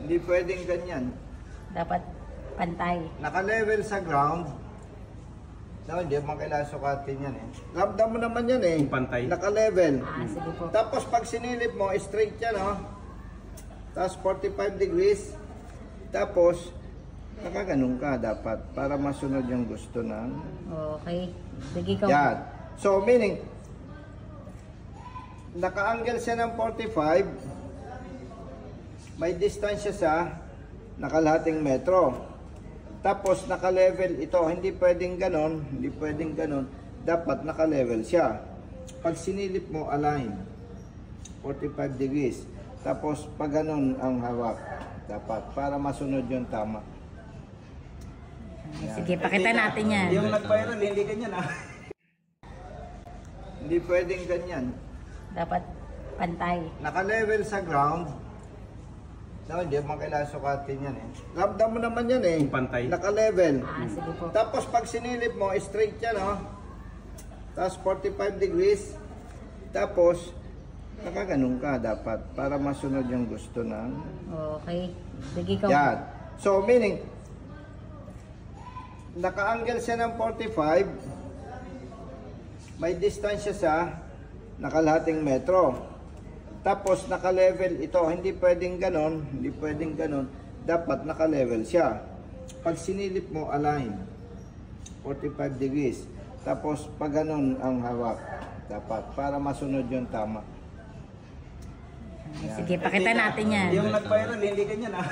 Hindi pwedeng ganyan. Dapat pantay. Naka-level sa ground. No, hindi mo kailangan sukatin yan eh. Ramdam mo naman yan eh. Pantay. Naka-level. Sige po. Tapos pag sinilip mo, straight yan oh. Tapos 45 degrees. Tapos, nakaganon ka dapat para masunod yung gusto ng... Okay. Sige ko. Yan. So, meaning, naka-angle siya ng 45. May distansya sa nakalahating metro. Tapos naka-level ito, hindi pwedeng ganon, hindi pwedeng ganon, dapat naka-level siya. Pag sinilip mo, align, 45 degrees. Tapos pag ganon ang hawak, dapat, para masunod yung tama. Yan. Sige, pakita natin yan. Yung nag-viral, hindi ganyan ah. Hindi pwedeng ganyan. Dapat pantay. Naka-level sa ground. No, hindi mo kailangan sukatin yan eh. Ramdam mo naman yan eh. Pantay. Naka-level. Sige po. Tapos pag sinilip mo, straight yan oh. Tapos 45 degrees. Tapos, nakaganon ka dapat para masunod yung gusto ng... Okay. Sige ko. Yan. So, meaning, naka-angle siya ng 45. May distansya sa nakalahating metro. Tapos naka-level ito, hindi pwedeng ganon, hindi pwedeng ganon, dapat naka-level siya. Pag sinilip mo, align, 45 degrees. Tapos pag ganon ang hawak, dapat, para masunod yung tama. Sige, pakita natin yan. Yung nag-viral, hindi ganyan ah.